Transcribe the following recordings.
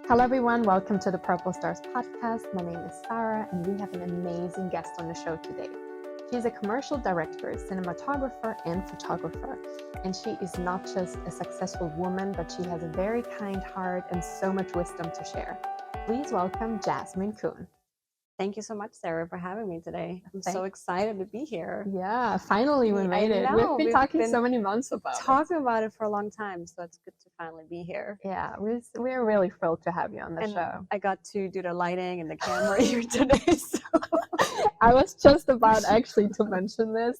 Hello, everyone. Welcome to the Purple Stars podcast. My name is Sarah, and we have an amazing guest on the show today. She's a commercial director, cinematographer, and photographer. And she is not just a successful woman, but she has a very kind heart and so much wisdom to share. Please welcome Jasmin Kuhn. Thank you so much, Sarah, for having me today. I'm Thank- so excited to be here. Yeah, finally we I made it. know, We've been talking so many months about talking about it for a long time, so it's good to finally be here. Yeah, we're really thrilled to have you on the show. I got to do the lighting and the camera here today. So. I was just about actually to mention this.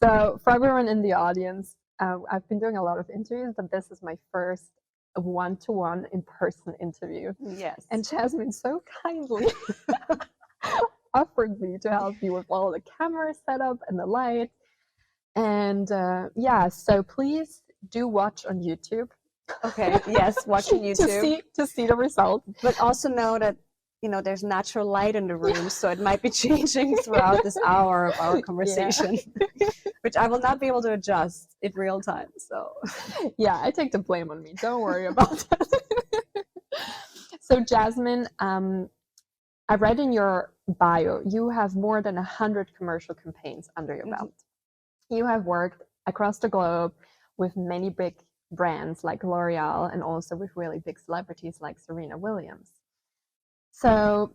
So for everyone in the audience, I've been doing a lot of interviews, but this is my first one-to-one in-person interview. Yes. And Jasmin so kindly offered me to help you with all the camera setup and the light. And yeah, so please do watch on YouTube. Okay. Yes, watch on YouTube to see the result. But also know that there's natural light in the room, so it might be changing throughout this hour of our conversation, which I will not be able to adjust in real time. So yeah, I take the blame on me. Don't worry about that. So Jasmin, I read in your bio, you have more than 100 commercial campaigns under your belt. You have worked across the globe with many big brands like L'Oreal and also with really big celebrities like Serena Williams. So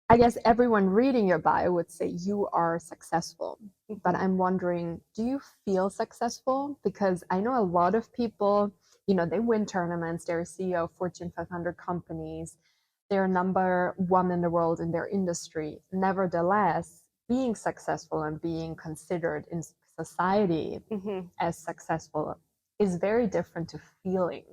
I guess everyone reading your bio would say you are successful, but I'm wondering, do you feel successful? Because I know a lot of people, they win tournaments, they're CEO of Fortune 500 companies, they're number one in the world in their industry. Nevertheless, being successful and being considered in society as successful is very different to feeling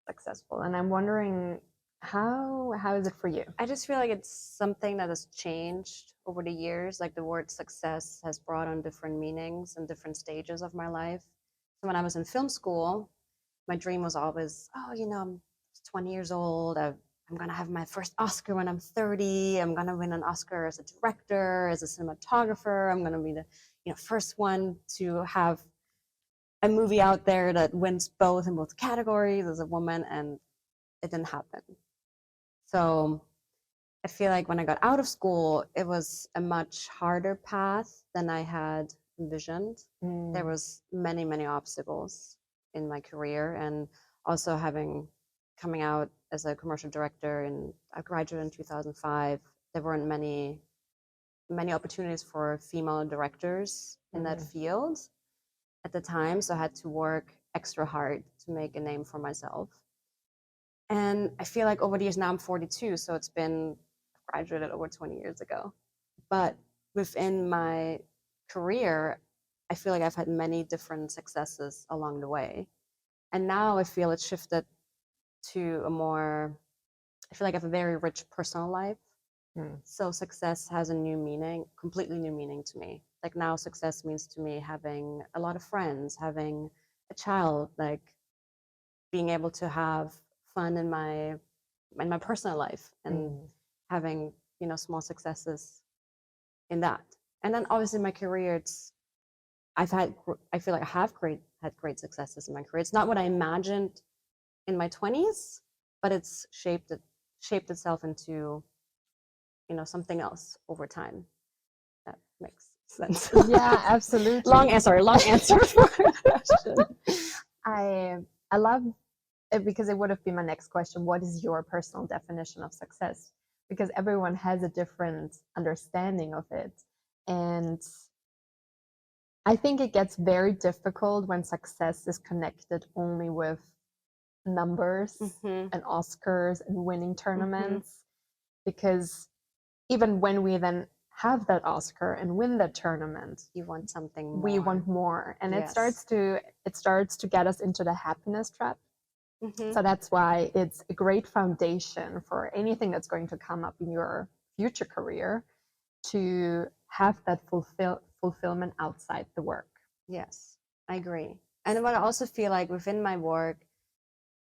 successful. And I'm wondering, how is it for you? I just feel like it's something that has changed over the years. Like the word success has brought on different meanings and different stages of my life. So when I was in film school, my dream was always, I'm 20 years old. I'm going to have my first Oscar when I'm 30. I'm going to win an Oscar as a director, as a cinematographer. I'm going to be the first one to have a movie out there that wins both in both categories as a woman, and it didn't happen. So I feel like when I got out of school, it was a much harder path than I had envisioned. There was many, many obstacles in my career, and also coming out as a commercial director, and I graduated in 2005. There weren't many opportunities for female directors in that field at the time, so I had to work extra hard to make a name for myself. And I feel like over the years, now I'm 42, so it's been, I graduated over 20 years ago. But within my career, I feel like I've had many different successes along the way. And now I feel it's shifted to I feel like I have a very rich personal life. So success has a new meaning, completely new meaning to me. Like now success means to me having a lot of friends, having a child, like being able to have fun in my personal life and having small successes in that. And then obviously my career, I feel like I have had great successes in my career. It's not what I imagined in my 20s, but it's shaped itself into something else over time. That makes sense. Yeah, absolutely. long answer for a question. I love it because it would have been my next question. What is your personal definition of success? Because everyone has a different understanding of it. And I think it gets very difficult when success is connected only with numbers and Oscars and winning tournaments. Because even when we then have that Oscar and win that tournament, you want something more. We want more. And Yes. it starts to get us into the happiness trap. So that's why it's a great foundation for anything that's going to come up in your future career to have that fulfillment outside the work. Yes, I agree. And what I also feel like within my work,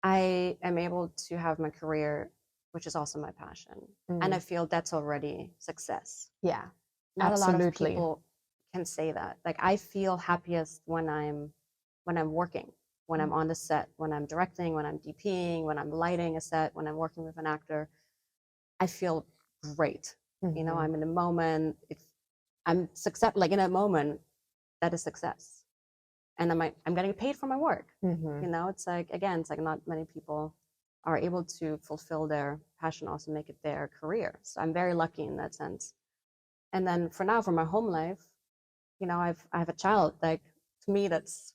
I am able to have my career, which is also my passion. And I feel that's already success. Yeah, Not absolutely. a lot of people can say that. Like I feel happiest when I'm working, when I'm on the set, when I'm directing, when I'm DPing, when I'm lighting a set, when I'm working with an actor, I feel great. You know, I'm in the moment. I'm success, like in a moment, that is success. And I'm getting paid for my work. You know, it's like, again, it's like not many people are able to fulfill their passion, also make it their career. So I'm very lucky in that sense. And then for now, for my home life, you know, I have a child. Like, to me, that's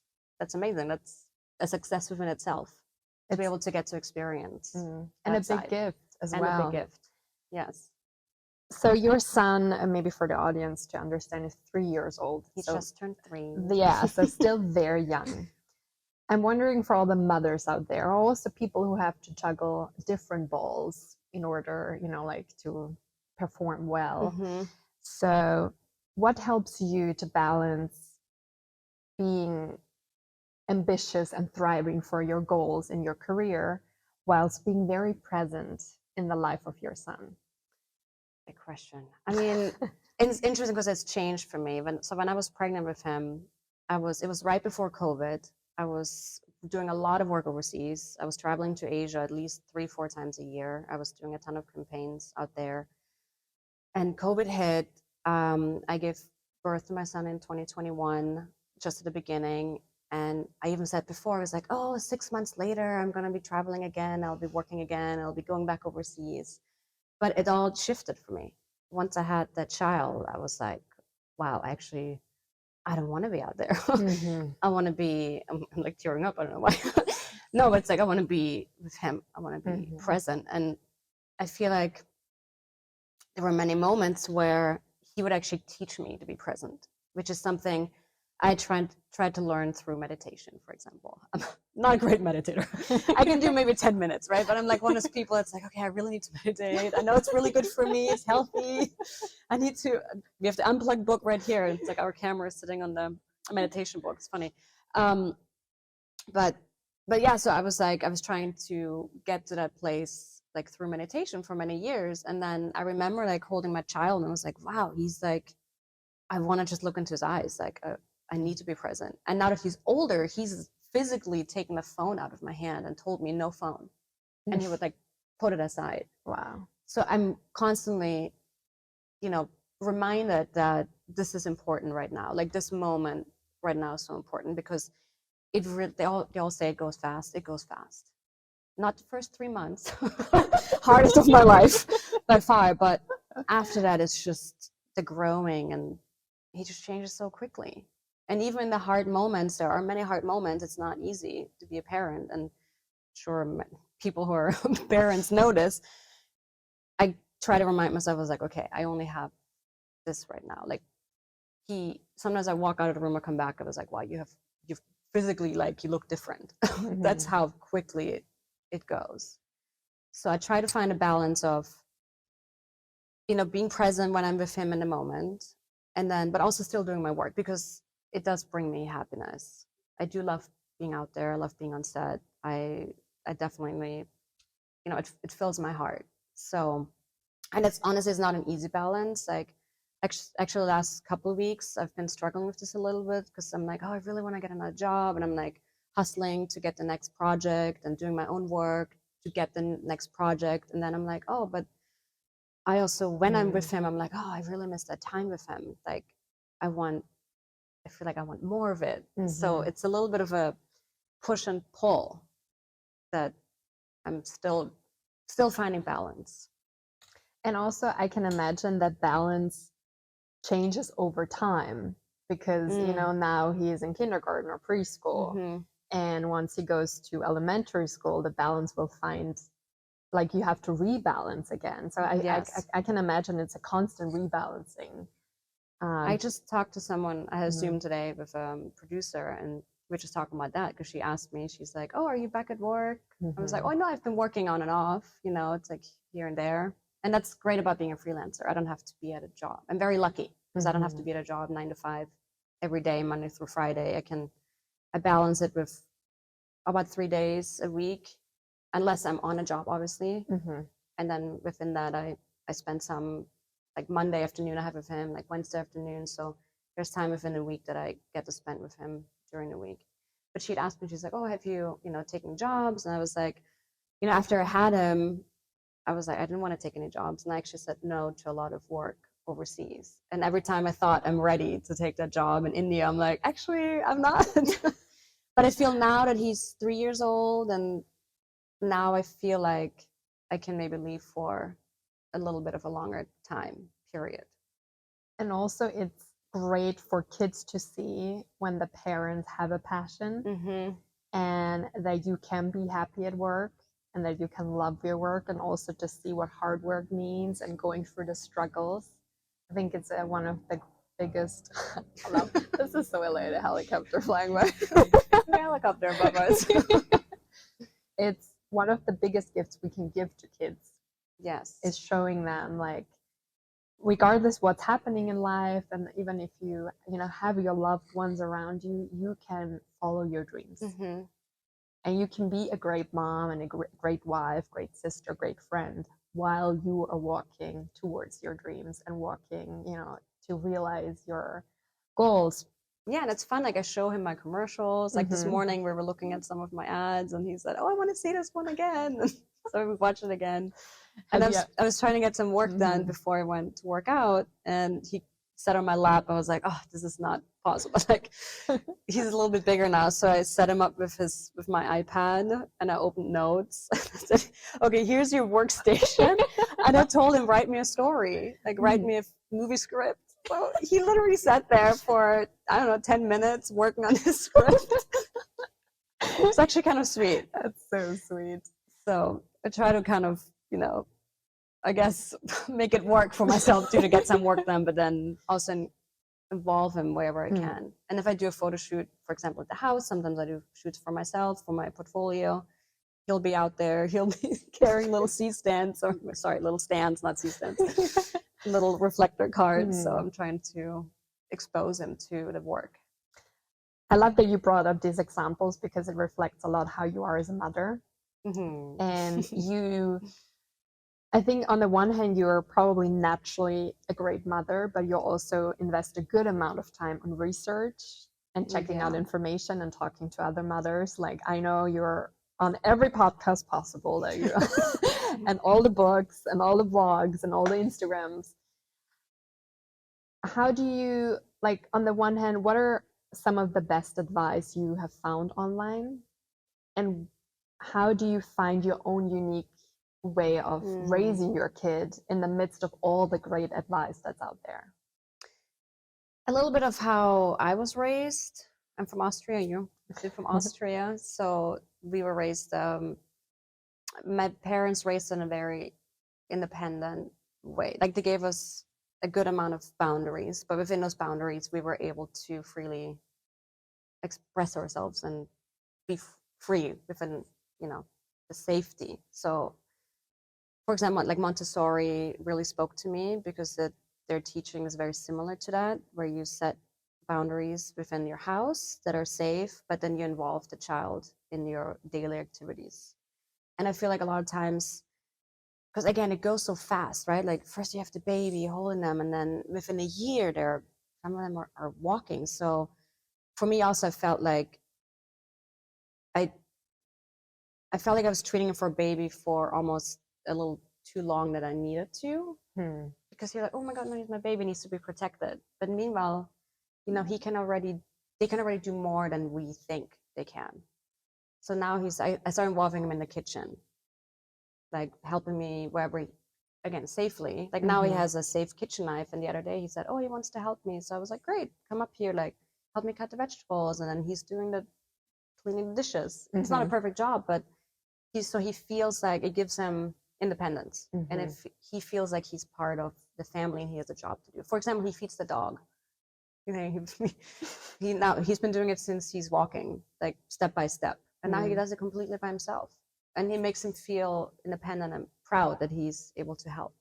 amazing. That's a success within itself to be able to get to experience and a big gift as and well. a big gift. Yes. So your son, maybe for the audience to understand, is 3 years old. He just turned 3. Yeah, so still very young. I'm wondering, for all the mothers out there, or also people who have to juggle different balls in order, you know, like to perform well. So what helps you to balance being ambitious and thriving for your goals in your career whilst being very present in the life of your son? Good question. I mean, it's interesting because it's changed for me. When I was pregnant with him, it was right before COVID. I was doing a lot of work overseas. I was traveling to Asia at least 3-4 times a year. I was doing a ton of campaigns out there. And COVID hit. I gave birth to my son in 2021, just at the beginning. And I even said before, I was like, oh, 6 months later, I'm going to be traveling again. I'll be working again. I'll be going back overseas. But it all shifted for me. Once I had that child, I was like, wow, actually, I don't want to be out there. I want to be, I'm like tearing up. I don't know why. No, but it's like, I want to be with him. I want to be present. And I feel like there were many moments where he would actually teach me to be present, which is something I tried to learn through meditation, for example. I'm not a great meditator. I can do maybe 10 minutes, right? But I'm like one of those people that's like, okay, I really need to meditate. I know it's really good for me. It's healthy. We have the unplugged book right here. It's like our camera is sitting on the meditation book. It's funny. But yeah, so I was trying to get to that place like through meditation for many years. And then I remember like holding my child and I was like, wow, he's like, I want to just look into his eyes. Like, I need to be present. And now that he's older, he's physically taken the phone out of my hand and told me no phone. And he would like put it aside. Wow. So I'm constantly, you know, reminded that this is important right now. Like this moment right now is so important because they all say it goes fast. It goes fast. Not the first 3 months, hardest of my life by far. But after that, it's just the growing, and he just changes so quickly. And even in the hard moments, there are many hard moments. It's not easy to be a parent, and sure, people who are parents know this. I try to remind myself, I was like, okay, I only have this right now. Like sometimes I walk out of the room or come back, I was like, wow, you physically, like, you look different. That's how quickly it goes. So I try to find a balance of, you know, being present when I'm with him in the moment, and then, but also still doing my work because it does bring me happiness. I do love being out there. I love being on set. I definitely, you know, it fills my heart. So, and it's honestly, it's not an easy balance. Like, actually, the last couple of weeks, I've been struggling with this a little bit because I'm like, oh, I really want to get another job, and I'm like hustling to get the next project and doing my own work to get the next project, and then I'm like, oh, but I also, when I'm with him, I'm like, oh, I really miss that time with him. Like, I feel like I want more of it. So it's a little bit of a push and pull that I'm still finding balance. And also, I can imagine that balance changes over time because, you know, now he is in kindergarten or preschool. And once he goes to elementary school, the balance will find, like, you have to rebalance again. So I can imagine it's a constant rebalancing. I just talked to someone, I had a Zoom today with a producer, and we're just talking about that because she asked me, she's like, oh, are you back at work? I was like, oh, no, I've been working on and off, you know, it's like here and there. And that's great about being a freelancer. I don't have to be at a job. I'm very lucky because I don't have to be at a job 9 to 5 every day, Monday through Friday. I balance it with about 3 days a week, unless I'm on a job, obviously. And then within that, I spend some, like Monday afternoon I have with him, like Wednesday afternoon. So there's time within the week that I get to spend with him during the week. but she'd asked me, she's like, oh, have you, taken jobs? And I was like, after I had him, I was like, I didn't want to take any jobs. And I actually said no to a lot of work overseas. And every time I thought I'm ready to take that job in India, I'm like, actually, I'm not. But I feel now that he's 3 years old, and now I feel like I can maybe leave for a little bit of a longer time period. And also, it's great for kids to see when the parents have a passion and that you can be happy at work and that you can love your work, and also to see what hard work means and going through the struggles. I think it's one of the biggest. This is so LA, the helicopter flying by. The helicopter above us. It's one of the biggest gifts we can give to kids. Yes. Is showing them, like, regardless what's happening in life, and even if you have your loved ones around you, you can follow your dreams. And you can be a great mom and a great wife, great sister, great friend, while you are walking towards your dreams and walking, to realize your goals. Yeah, and it's fun. Like, I show him my commercials. Like this morning, we were looking at some of my ads, and he said, "Oh, I want to see this one again." So we watched it again. And I was trying to get some work done before I went to work out, and he sat on my lap. I was like, "Oh, this is not possible." Like, he's a little bit bigger now, so I set him up with my iPad, and I opened Notes. I said, "Okay, here's your workstation," and I told him, "Write me a story. Like, write me a movie script." So he literally sat there for 10 minutes working on his script. It's actually kind of sweet. That's so sweet. So I try to kind of, I guess, make it work for myself too, to get some work done, but then also involve him wherever I can. And if I do a photo shoot, for example, at the house, sometimes I do shoots for myself, for my portfolio. He'll be out there. He'll be carrying little C-stands, little stands, not C-stands, little reflector cards. So I'm trying to expose him to the work. I love that you brought up these examples, because it reflects a lot how you are as a mother. And I think on the one hand, you're probably naturally a great mother, but you also invest a good amount of time on research and checking out information and talking to other mothers. Like, I know you're on every podcast possible, that you and all the books and all the vlogs and all the Instagrams. How do you, like, on the one hand, what are some of the best advice you have found online? And how do you find your own unique way of raising your kid in the midst of all the great advice that's out there? A little bit of how I was raised. I'm from Austria. You're from Austria. So we were raised, my parents raised in a very independent way. Like, they gave us a good amount of boundaries, but within those boundaries, we were able to freely express ourselves and be free within, the safety. So, for example, like Montessori really spoke to me, because their teaching is very similar to that, where you set boundaries within your house that are safe, but then you involve the child in your daily activities. And I feel like a lot of times, because again, it goes so fast, right? Like, first you have the baby holding them, and then within a year, some of them are walking. So for me also, I felt like I felt like I was treating him for a baby for almost a little too long that I needed to, because you're like, oh my God, no, he's my baby, needs to be protected. But meanwhile, they can already do more than we think they can. So now I started involving him in the kitchen, like helping me wherever, again, safely. Like, now he has a safe kitchen knife, and the other day he said, oh, he wants to help me. So I was like, great, come up here, like, help me cut the vegetables. And then he's doing cleaning the dishes. It's not a perfect job, but he feels like it gives him independence. And if he feels like he's part of the family and he has a job to do. For example, he feeds the dog. He's been doing it since he's walking, like, step by step. And now he does it completely by himself. And it makes him feel independent and proud that he's able to help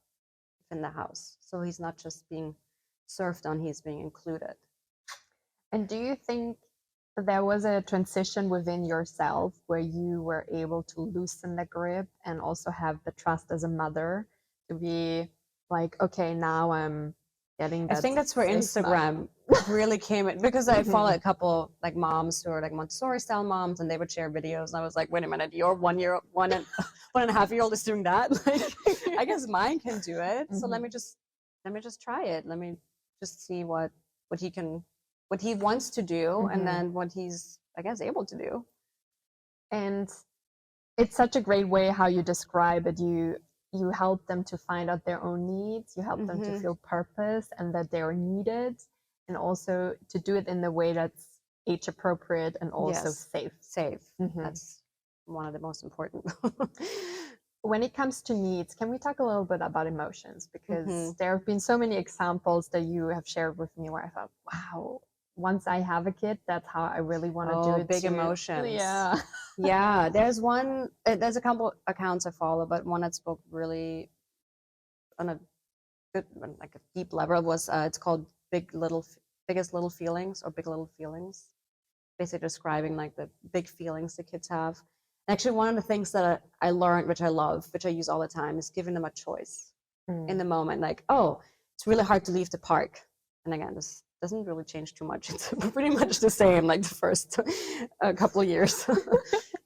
in the house. So he's not just being served on, he's being included. And do you think there was a transition within yourself where you were able to loosen the grip and also have the trust as a mother to be like, okay, now I'm getting that? I think that's where Instagram really came in because I follow Mhm. a couple like moms who are like Montessori style moms, and they would share videos. And I was like, wait a minute, your 1 year, one and a half year old is doing that. Like, I guess mine can do it. So let me just try it. Let me just see what he wants to do, and then what he's, I guess, able to do. And it's such a great way how you describe it. You help them to find out their own needs. You help them to feel purpose and that they are needed, and also to do it in the way that's age appropriate and also Yes. safe. Safe. That's one of the most important. When it comes to needs, can we talk a little bit about emotions? Because there have been so many examples that you have shared with me where I thought, wow, once I have a kid, that's how I really want to do it. Big too. emotions. Yeah. Yeah, there's a couple accounts I follow, but one that spoke really on a good, like a deep level was, it's called Biggest Little Feelings, or Big Little Feelings, basically describing like the big feelings the kids have. Actually, one of the things that I learned, which I love, which I use all the time, is giving them a choice in the moment. Like, oh, it's really hard to leave the park. And again, this doesn't really change too much. It's pretty much the same, like the first couple of years.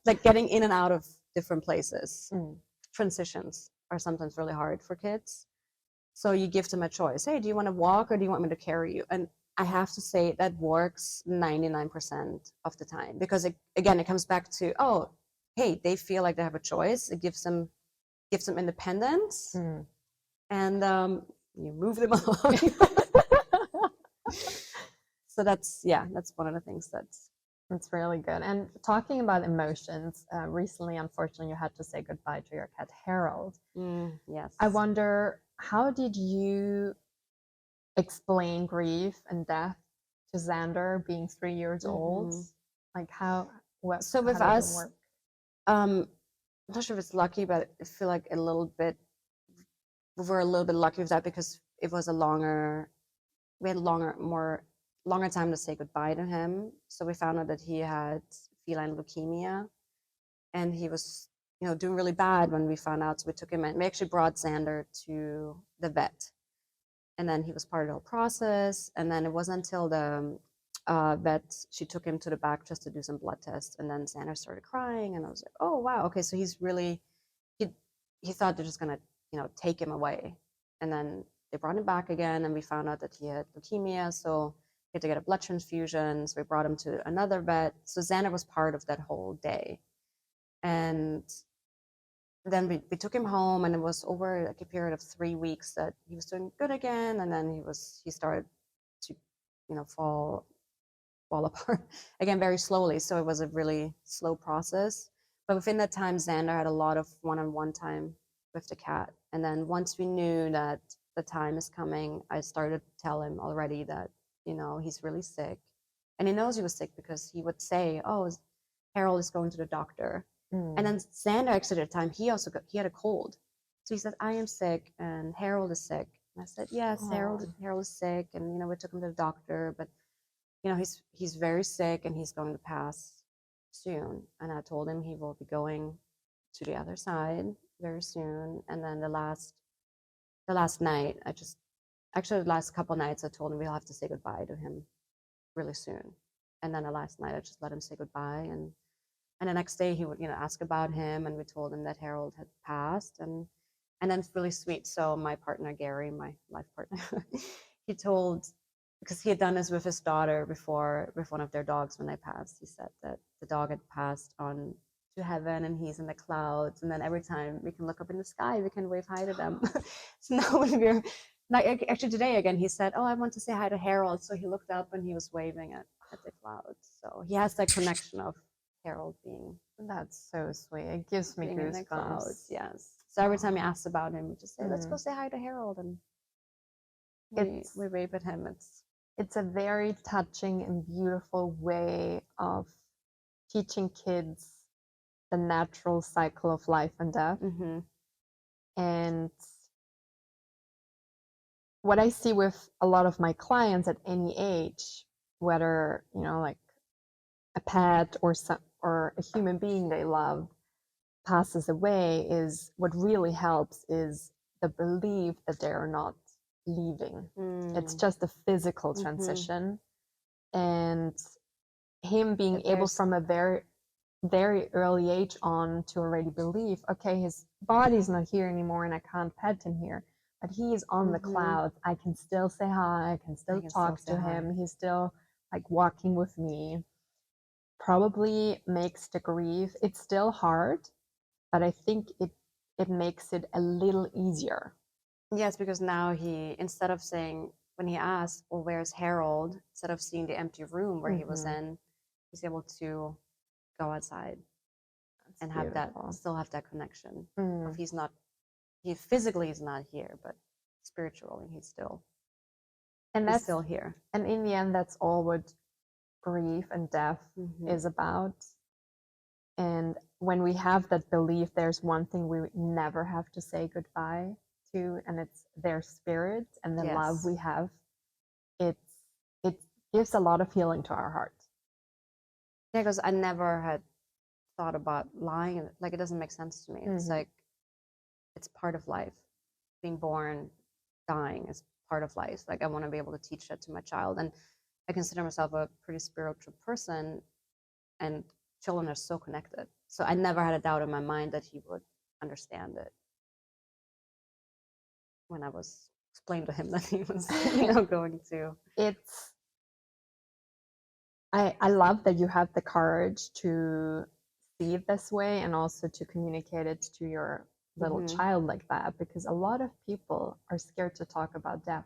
Like getting in and out of different places. Transitions are sometimes really hard for kids. So you give them a choice. Hey, do you want to walk or do you want me to carry you? And I have to say that works 99% of the time, because again, it comes back to, oh, hey, they feel like they have a choice. It gives them independence, and you move them along. So that's one of the things That's really good. And talking about emotions, recently, unfortunately, you had to say goodbye to your cat, Harold. Yes. I wonder, how did you explain grief and death to Xander being 3 years old? Like So with how did it us, work? I'm not sure if it's lucky, but I feel like we were a little bit lucky with that, because it was we had longer time to say goodbye to him. So we found out that he had feline leukemia, and he was, doing really bad when we found out. So we took him in. We actually brought Xander to the vet, and then he was part of the whole process. And then it wasn't until the vet, she took him to the back just to do some blood tests, and then Xander started crying, and I was like, oh wow, okay, so he's really he thought they're just gonna take him away, and then they brought him back again, and we found out that he had leukemia, so he had to get a blood transfusion. So we brought him to another vet. So Xander was part of that whole day, and then we took him home, and it was over like a period of 3 weeks that he was doing good again, and then he started to fall apart again very slowly. So it was a really slow process, but within that time Xander had a lot of one-on-one time with the cat. And then once we knew that the time is coming, I started to tell him already that he's really sick, and he knows he was sick because he would say, oh, Harold is going to the doctor. And then Xander, actually, at the time, he had a cold. So he said, I am sick and Harold is sick. And I said, yes, Harold is sick. And, we took him to the doctor, but, he's very sick and he's going to pass soon. And I told him he will be going to the other side very soon. And then the last night, the last couple nights, I told him we'll have to say goodbye to him really soon. And then the last night, I just let him say goodbye. And the next day he would, ask about him, and we told him that Harold had passed, and then it's really sweet. So my partner, Gary, my life partner, he told, because he had done this with his daughter before, with one of their dogs when they passed, he said that the dog had passed on to heaven and he's in the clouds. And then every time we can look up in the sky, we can wave hi to them. So now when we're, like, actually today again, he said, oh, I want to say hi to Harold. So he looked up and he was waving at the clouds. So he has that connection of Harold being. That's so sweet. It gives me being in the goosebumps. clouds. Yes. So every time he asks about him, we just say, let's go say hi to Harold, and we wave at him. It's a very touching and beautiful way of teaching kids the natural cycle of life and death. And what I see with a lot of my clients at any age, whether like a pet or a human being they love passes away, is what really helps is the belief that they are not leaving. It's just a physical transition. and him being But able there's from a very very early age on to already believe, okay, his body's not here anymore and I can't pet him here, but he is on the clouds. I can still say hi, I can I still can still talk say to hi. him. He's still like walking with me. Probably makes the grief, it's still hard, but I think it makes it a little easier. Yes, because now he, instead of saying, when he asked, well, where's Harold? Instead of seeing the empty room where he was Mm-hmm. in, he's able to go outside That's and have that, beautiful. still have that connection of Mm. he's not, he physically is not here, but spiritually And he's that's still here. and in the end, that's all what grief and death Mm-hmm. is about. And when we have that belief, there's one thing we never have to say goodbye to, and it's their spirit and the love we Yes. have. It's it gives a lot of healing to our heart. Yeah, because I never had thought about lying. Like, it doesn't make sense to me. It's Mm-hmm. like, it's part of life. Being born, dying is part of life. Like, I want to be able to teach that to my child. And I consider myself a pretty spiritual person, and children are so connected. So I never had a doubt in my mind that he would understand it when I was explained to him that he was, going to. It's I love that you have the courage to see it this way and also to communicate it to your little Mm-hmm. child like that, because a lot of people are scared to talk about death,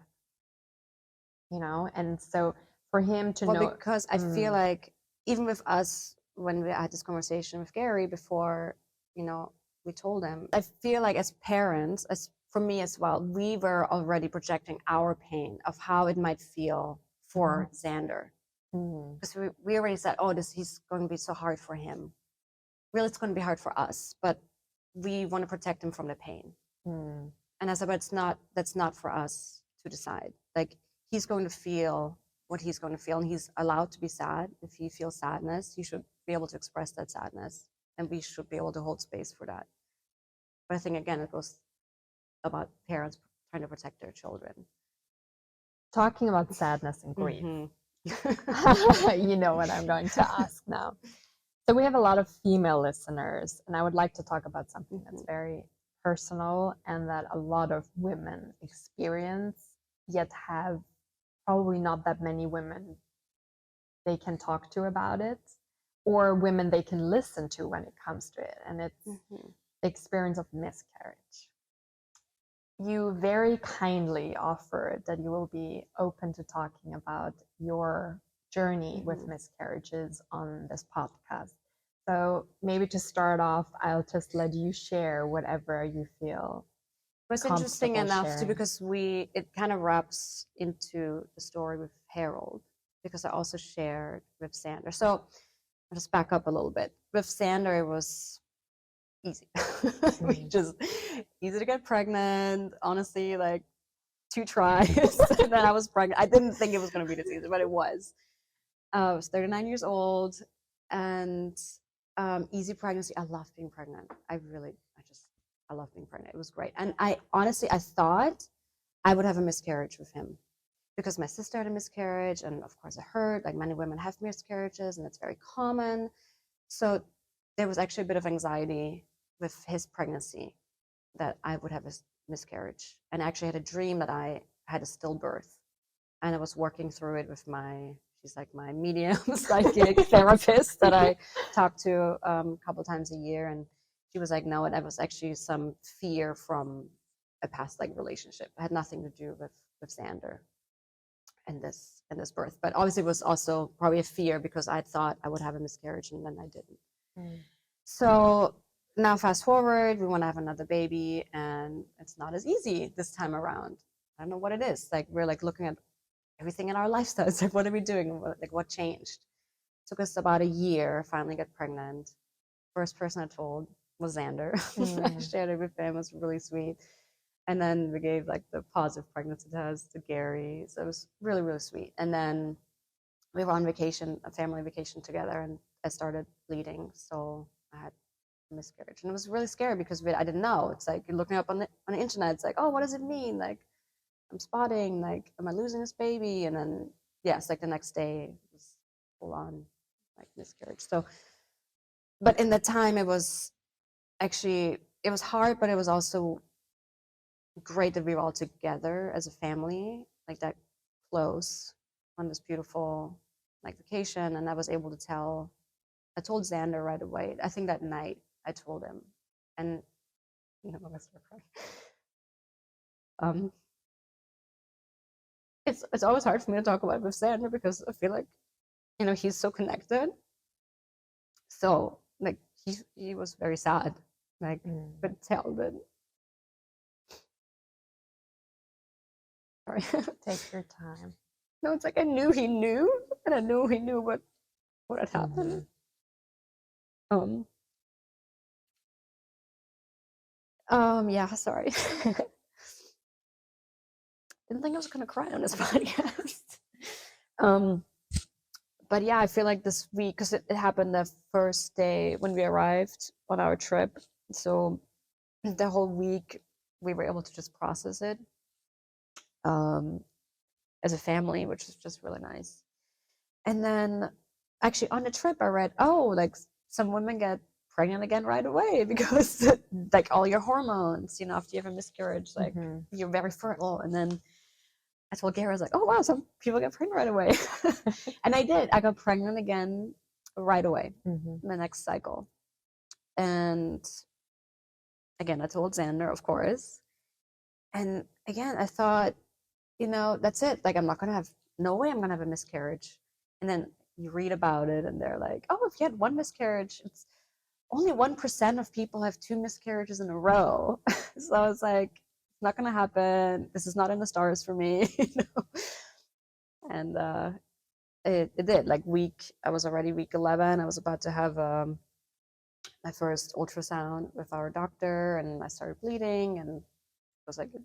and so for him to Well, know. because I feel like even with us, when we had this conversation with Gary before, you know, we told him, I feel like as parents, as for me as well, we were already projecting our pain of how it might feel for Xander. Mm, Because we already said, oh, he's going to be so hard for him. Really, it's going to be hard for us, but we want to protect him from the pain. mm, And I said, but that's not for us to decide. Like, he's going to feel what he's going to feel, and he's allowed to be sad. If he feels sadness, he should be able to express that sadness, and we should be able to hold space for that. But I think again, it goes about parents trying to protect their children. talking about sadness and grief. Mm-hmm. You know what I'm going to ask now. So we have a lot of female listeners, and I would like to talk about something that's very personal and that a lot of women experience, yet have probably not that many women they can talk to about it, or women they can listen to when it comes to it. And it's Mm-hmm. the experience of miscarriage. You very kindly offered that you will be open to talking about your journey with Mm-hmm. miscarriages on this podcast. So maybe to start off, I'll just let you share whatever you feel But it's interesting comfortable enough too, sharing. because it kind of wraps into the story with Harold, because I also shared with Sander. So I'll just back up a little bit. With Sander, it was easy. We just easy to get pregnant. Honestly, like 2 tries, and then I was pregnant. I didn't think it was going to be this easy, but it was. I was 39 years old, and easy pregnancy. I love being pregnant. I love being pregnant. It was great. And I honestly, I thought I would have a miscarriage with him, because my sister had a miscarriage, and of course I heard like many women have miscarriages, and it's very common. So there was actually a bit of anxiety with his pregnancy, that I would have a miscarriage, and I actually had a dream that I had a stillbirth, and I was working through it with she's like my medium psychic therapist that I talk to a couple times a year, and she was like, no, that was actually some fear from a past like relationship. It had nothing to do with Xander and this birth, but obviously it was also probably a fear because I thought I would have a miscarriage and then I didn't. So now fast forward, we want to have another baby, and it's not as easy this time around. I don't know what it is. Like, we're like looking at everything in our lifestyle. It's like, what are we doing? What changed? It took us about a year, finally get pregnant. First person I told was Xander. I shared it with him. It was really sweet. And then we gave like the positive pregnancy test to Gary. So it was really, really sweet. And then we were on vacation, a family vacation together, and I started bleeding. So I had a miscarriage. And it was really scary because I didn't know. It's like you're looking up on the internet. It's like, oh, what does it mean? Like, I'm spotting, like, am I losing this baby? And then yes, like the next day was full on like miscarriage. So, but in the time it was actually, it was hard, but it was also great that we were all together as a family, like that close on this beautiful like vacation. And I was able to I told Xander right away. I think that night I told him, and I'm gonna start crying. Um, it's always hard for me to talk about with Xander because I feel like he's so connected. So like he was very sad, like could tell that. Sorry. Take your time. No, it's like I knew he knew, and I knew he knew what had happened. Yeah, sorry. Didn't think I was gonna cry on this podcast. But yeah, I feel like this week, because it happened the first day when we arrived on our trip. So the whole week we were able to just process it as a family, which is just really nice. And then actually on the trip I read, like some women get pregnant again right away because like all your hormones, after you have a miscarriage, like you're very fertile. And then I told Gary, I was like, oh wow, some people get pregnant right away. And I did. I got pregnant again right away in the next cycle. And again, I told Xander, of course. And again, I thought, that's it. Like, no way I'm going to have a miscarriage. And then you read about it and they're like, oh, if you had one miscarriage, it's only 1% of people have 2 miscarriages in a row. So I was like, it's not going to happen. This is not in the stars for me. And it did. Like I was already week 11. I was about to have my first ultrasound with our doctor, and I started bleeding, and it was like a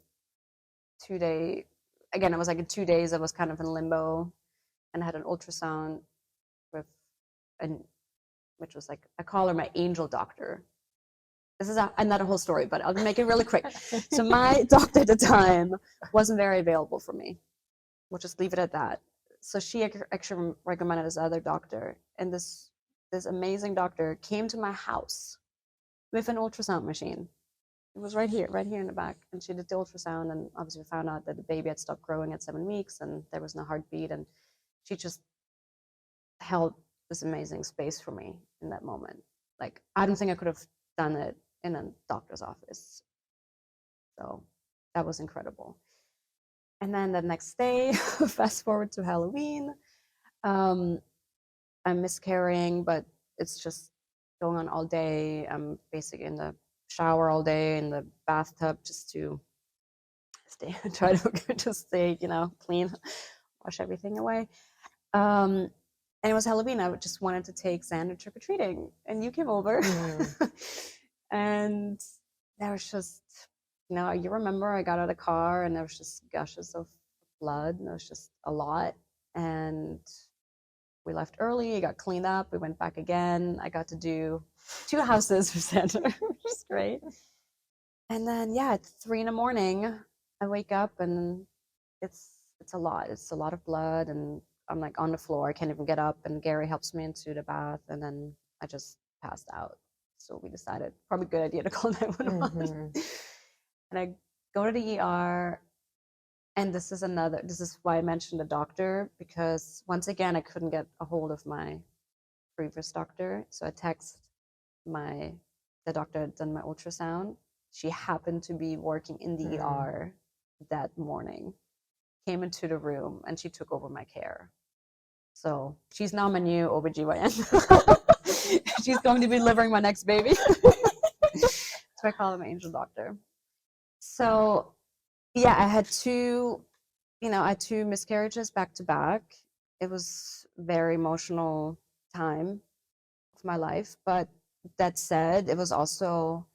2-day. Again, it was like in 2 days. I was kind of in limbo, and I had an ultrasound with, which was like, I call her my angel doctor. This is another whole story, but I'll make it really quick. So my doctor at the time wasn't very available for me. We'll just leave it at that. So she actually recommended this other doctor, and this amazing doctor came to my house with an ultrasound machine. It was right here in the back, and she did the ultrasound, and obviously found out that the baby had stopped growing at 7 weeks, and there was no heartbeat, and she just held this amazing space for me in that moment. Like, I don't think I could have done it in a doctor's office. So that was incredible. And then the next day, fast forward to Halloween, I'm miscarrying, but it's just going on all day. I'm basically in the shower all day, in the bathtub, just to try to just stay, clean, wash everything away. And it was Halloween. I just wanted to take Xander trick-or-treating, and you came over. And there was just, you remember I got out of the car and there was just gushes of blood, and it was just a lot. And we left early, got cleaned up, we went back again. I got to do 2 houses for Santa, which is great. And then at 3 a.m, I wake up and it's a lot. It's a lot of blood, and I'm like on the floor. I can't even get up, and Gary helps me into the bath, and then I just passed out. So we decided probably a good idea to call 911. And I go to the ER. And this is why I mentioned the doctor, because once again, I couldn't get a hold of my previous doctor. So I text the doctor had done my ultrasound. She happened to be working in the ER that morning, came into the room, and she took over my care. So she's now my new OBGYN. She's going to be delivering my next baby. So I call her my angel doctor. So I had 2 miscarriages back to back. It was a very emotional time of my life. But that said, it was also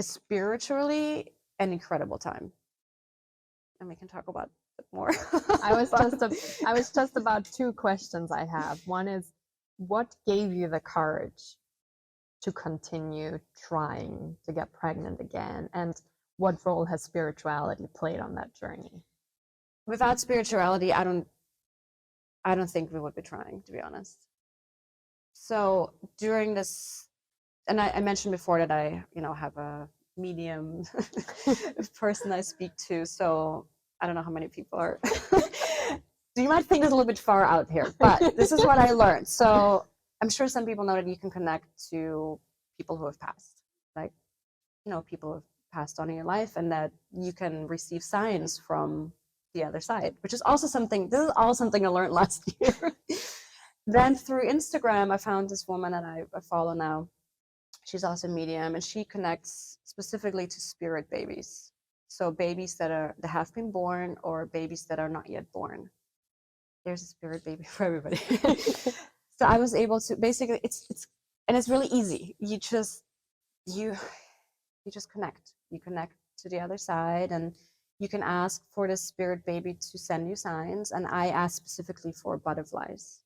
spiritually an incredible time. And we can talk about it more. I was just about 2 questions I have. One is, what gave you the courage to continue trying to get pregnant again? And what role has spirituality played on that journey? Without spirituality, I don't I don't think we would be trying, to be honest. So during this, and I mentioned before that I, have a medium person I speak to. So I don't know how many people are. So you might think it's a little bit far out here, but this is what I learned. So I'm sure some people know that you can connect to people who have passed, like, people who have passed on in your life, and that you can receive signs from the other side, which is also something, this is all something I learned last year. Then through Instagram, I found this woman that I follow now. She's also a medium, and she connects specifically to spirit babies. So babies that have been born, or babies that are not yet born. There's a spirit baby for everybody. So I was able to basically, it's really easy. You just connect. You connect to the other side, and you can ask for the spirit baby to send you signs. And I asked specifically for butterflies.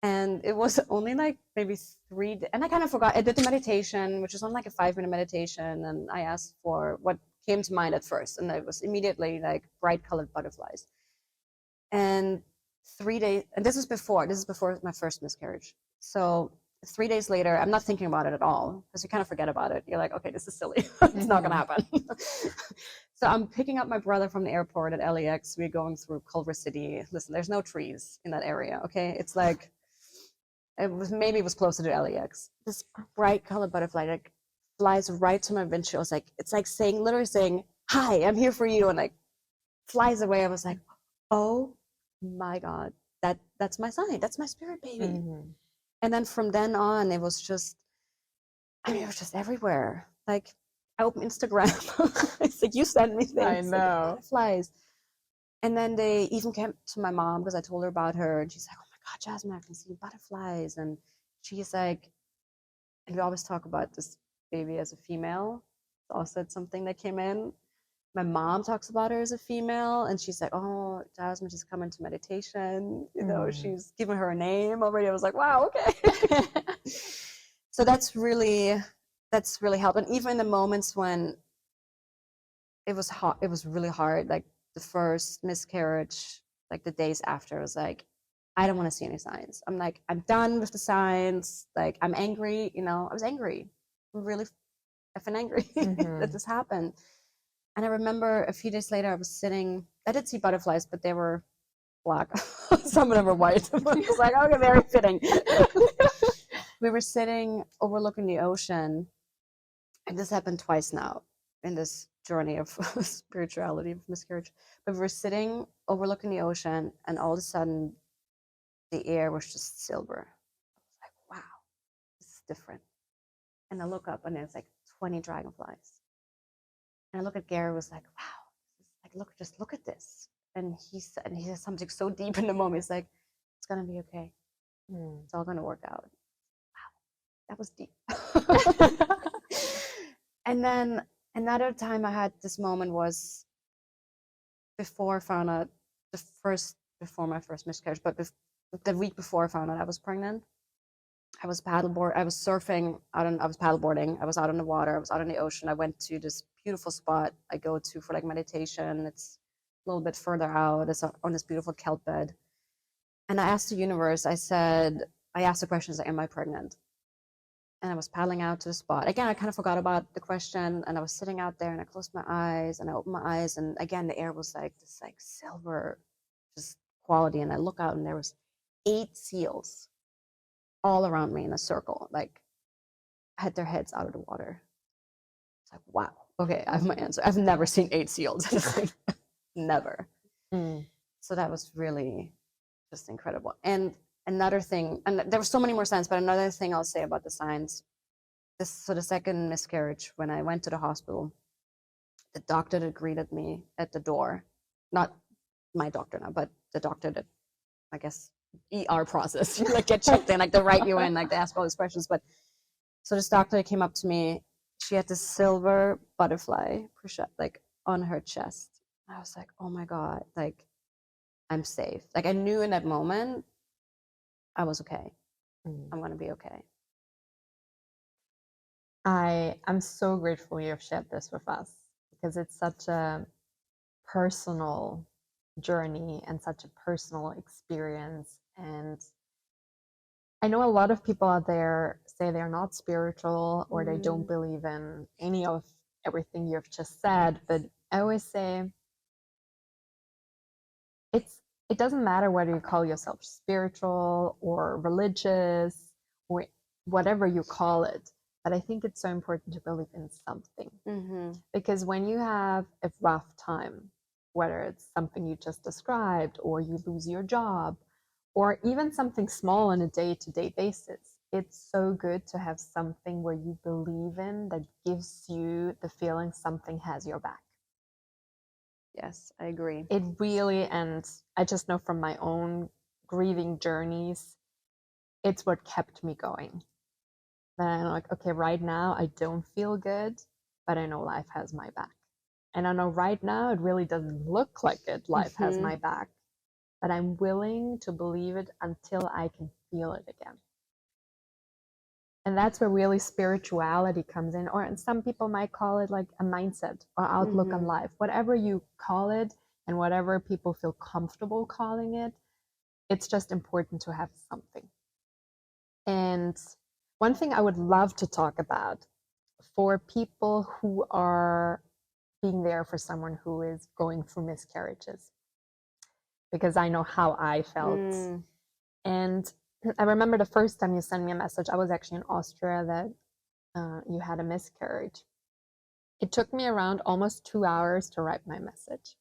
And it was only like maybe 3 days, and I kind of forgot. I did the meditation, which was on like a 5-minute meditation, and I asked for what came to mind at first, and it was immediately like bright colored butterflies. And 3 days, and this is before my first miscarriage. So 3 days later, I'm not thinking about it at all, because you kind of forget about it. You're like, okay, this is silly. It's not gonna happen. So I'm picking up my brother from the airport at LAX. We're going through Culver City. Listen, there's no trees in that area. Okay, it's like it was closer to LAX. This bright colored butterfly like flies right to my windshield. It's like literally saying, "Hi, I'm here for you," and like flies away. I was like, "Oh my God, that's my sign. That's my spirit baby." Mm-hmm. And then from then on, it was just everywhere. Like I opened Instagram. It's like, you send me things. I know. Like, butterflies. And then they even came to my mom, because I told her about her, and she's like, "Oh my God, Jasmine, I can see butterflies." And she's like, and we always talk about this baby as a female. It's also something that came in. My mom talks about her as a female, and she's like, "Oh, Jasmine, she's coming to meditation." She's given her a name already. I was like, wow, okay. So that's really helped. And even in the moments when it was hard, it was really hard. Like the first miscarriage, like the days after, I was like, I don't want to see any signs. I'm like, I'm done with the signs. Like, I'm angry. I was angry. I'm really effing angry that this happened. And I remember a few days later, I did see butterflies, but they were black. Some of them were white. I was like, okay, very fitting. We were sitting overlooking the ocean, and this happened twice now in this journey of spirituality of miscarriage. But we were sitting overlooking the ocean, and all of a sudden, the air was just silver. I was like, wow, this is different. And I look up, and it's like 20 dragonflies. And I look at Gary, was like, wow, look at this. And he said something so deep in the moment. He's like, it's gonna be okay. It's all gonna work out. Wow, that was deep. And then another time I had this moment was before I found out before my first miscarriage, but the week before I found out I was pregnant. I was surfing I was paddleboarding. I was out on the water. I was out in the ocean. I went to this beautiful spot I go to for like meditation. It's a little bit further out. It's on this beautiful kelp bed. And I asked the universe, I asked the questions like, am I pregnant? And I was paddling out to the spot. Again, I kind of forgot about the question, and I was sitting out there, and I closed my eyes, and I opened my eyes, and again, the air was like this like silver just quality. And I look out, and there was 8 seals all around me in a circle, like had their heads out of the water. It's like, wow, okay, I have my answer. I've never seen 8 seals. Never. So that was really just incredible. And another thing, and there were so many more signs, but another thing I'll say about the signs, so the second miscarriage, when I went to the hospital, the doctor that greeted me at the door, not my doctor now, but the doctor that, I guess, ER process, you like get checked in, like they write you in, like they ask all these questions. But so this doctor came up to me, she had this silver butterfly like on her chest. I was like, oh my God, like I'm safe. Like I knew in that moment I was okay. I'm gonna be okay. I'm so grateful you have shared this with us, because it's such a personal journey and such a personal experience. And I know a lot of people out there say they're not spiritual or they don't believe in any of everything you've just said, but I always say it doesn't matter whether you call yourself spiritual or religious or whatever you call it, but I think it's so important to believe in something. Because when you have a rough time, whether it's something you just described or you lose your job or even something small on a day-to-day basis, it's so good to have something where you believe in that gives you the feeling something has your back. Yes, I agree. It really, and I just know from my own grieving journeys, it's what kept me going. Then I'm like, okay, right now I don't feel good, but I know life has my back. And I know right now it really doesn't look like it, life has my back, but I'm willing to believe it until I can feel it again. And that's where really spirituality comes in, or some people might call it like a mindset or outlook on life, whatever you call it and whatever people feel comfortable calling it. It's just important to have something. And one thing I would love to talk about for people who are being there for someone who is going through miscarriages, because I know how I felt. And I remember the first time you sent me a message, I was actually in Austria, that you had a miscarriage. It took me around almost 2 hours to write my message.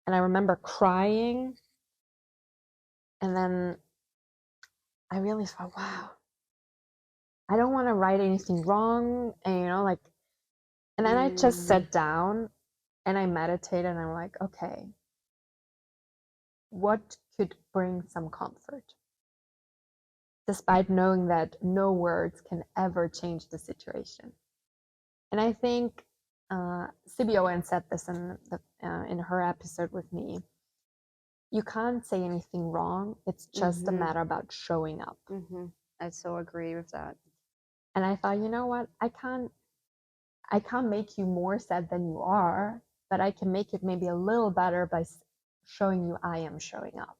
And I remember crying. And then I really thought, wow, I don't want to write anything wrong. And, and then I just sat down and I meditated and I'm like, okay, what could bring some comfort? Despite knowing that no words can ever change the situation. And I think Sibi Owen said this in her episode with me. You can't say anything wrong. It's just a matter about showing up. I so agree with that. And I thought, you know what? I can't make you more sad than you are, but I can make it maybe a little better by showing you I am showing up.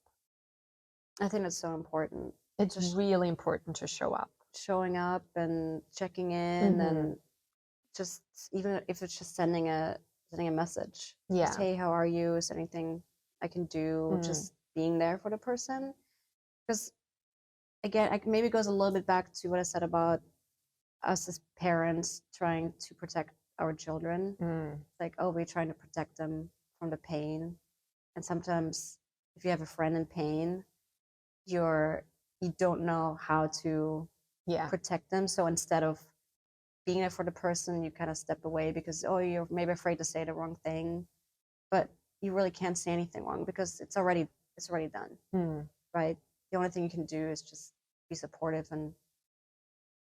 I think that's so important. It's just really important to show up. Showing up and checking in and just, even if it's just sending a message. Yeah. Just, hey, how are you? Is there anything I can do? Just being there for the person. Because again, maybe it goes a little bit back to what I said about us as parents trying to protect our children. It's like, oh, we're trying to protect them from the pain. And sometimes if you have a friend in pain, you don't know how to protect them. So instead of being there for the person, you kind of step away because, oh, you're maybe afraid to say the wrong thing, but you really can't say anything wrong because it's already done, right? The only thing you can do is just be supportive and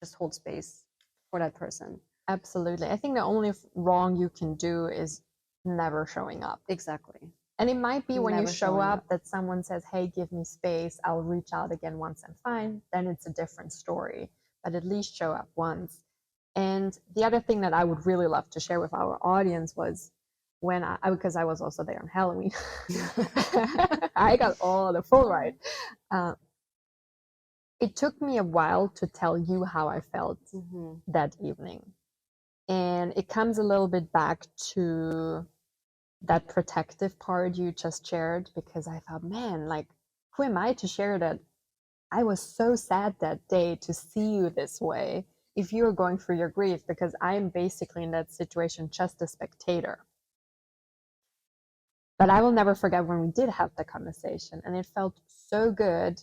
just hold space for that person. Absolutely. I think the only wrong you can do is never showing up. Exactly. And it might be when you show up that someone says, hey, give me space, I'll reach out again once I'm fine. Then it's a different story. But at least show up once. And the other thing that I would really love to share with our audience was when because I was also there on Halloween, I got all the full ride. It took me a while to tell you how I felt that evening. And it comes a little bit back to that protective part you just shared, because I thought, man, like, who am I to share that? I was so sad that day to see you this way if you're going through your grief, because I'm basically in that situation just a spectator. But I will never forget when we did have the conversation, and it felt so good